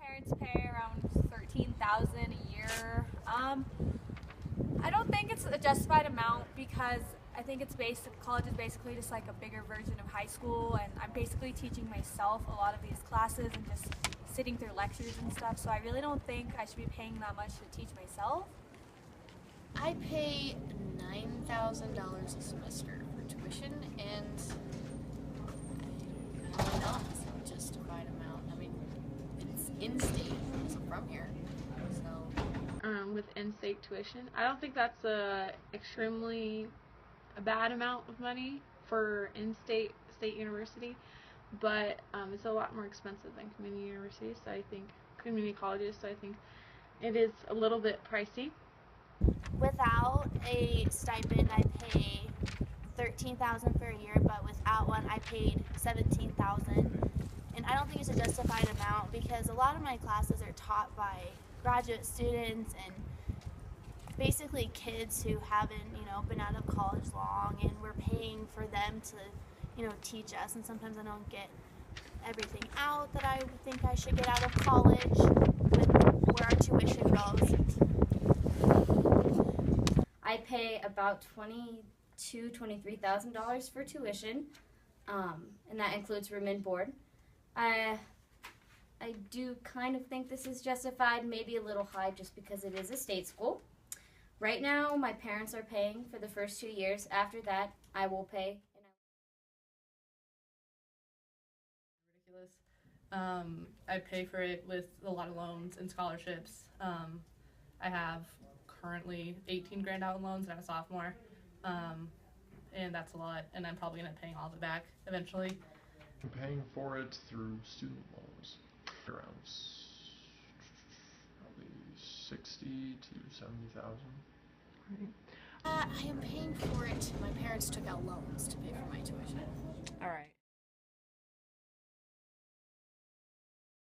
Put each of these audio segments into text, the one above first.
parents pay around $13,000 a year. I don't think it's a justified amount because I think college is basically just like a bigger version of high school, and I'm basically teaching myself a lot of these classes and just sitting through lectures and stuff, so I really don't think I should be paying that much to teach myself. I pay $9,000 a semester for tuition, and I don't know if it's a justified amount. I mean, it's in-state, so from here, so. With in-state tuition, I don't think that's a bad amount of money for in-state university, but it's a lot more expensive than community universities. So I think community colleges. So I think it is a little bit pricey. Without a stipend, I pay $13,000 for a year, but without one, I paid $17,000. And I don't think it's a justified amount because a lot of my classes are taught by graduate students and basically kids who haven't, been out of college long, and we're paying for them to, teach us. And sometimes I don't get everything out that I think I should get out of college with where our tuition goes. I pay about $23,000 for tuition, and that includes room and board. I do kind of think this is justified, maybe a little high just because it is a state school. Right now, my parents are paying for the first 2 years. After that, I will pay. Ridiculous. I pay for it with a lot of loans and scholarships. I have currently 18 grand out in loans, and I'm a sophomore, and that's a lot, and I'm probably going to be paying all of it back eventually. I'm paying for it through student loans, around probably 60 to 70,000. I am paying for it. My parents took out loans to pay for my tuition. All right.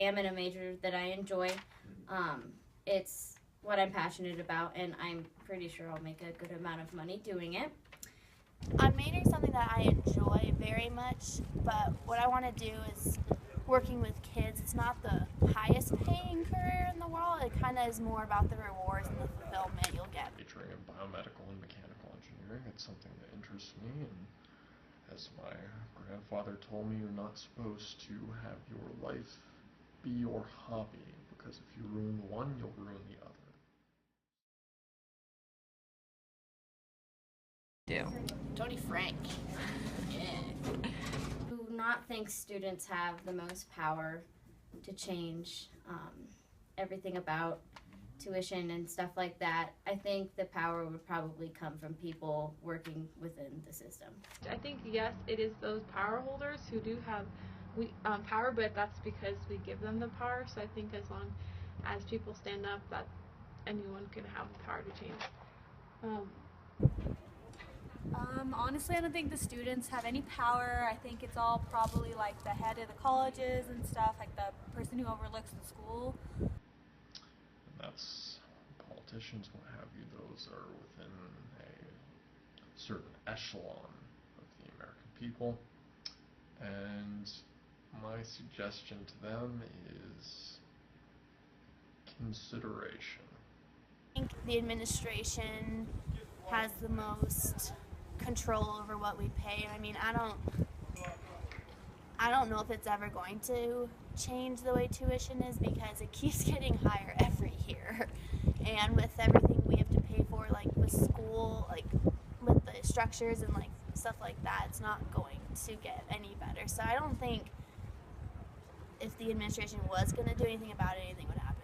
I am in a major that I enjoy. It's what I'm passionate about, and I'm pretty sure I'll make a good amount of money doing it. I'm majoring something that I enjoy very much, but what I want to do is working with kids. It's not the highest paying career in the world. It kind of is more about the rewards and the fulfillment you'll get. Majoring in biomedical and mechanical engineering, it's something that interests me, and as my grandfather told me, you're not supposed to have your life be your hobby, because if you ruin one, you'll ruin the other. Tony Frank. Yeah. I do not think students have the most power to change everything about tuition and stuff like that. I think the power would probably come from people working within the system. I think, yes, it is those power holders who do have power, but that's because we give them the power. So I think as long as people stand up, that anyone can have the power to change. Honestly, I don't think the students have any power. I think it's all probably like the head of the colleges and stuff, like the person who overlooks the school. And that's politicians, what have you, those are within a certain echelon of the American people. And my suggestion to them is consideration. I think the administration has the most control over what we pay. I mean, I don't know if it's ever going to change the way tuition is because it keeps getting higher every year. And with everything we have to pay for, like with school, like with the structures and like stuff like that, it's not going to get any better. So I don't think if the administration was going to do anything about it, anything would happen.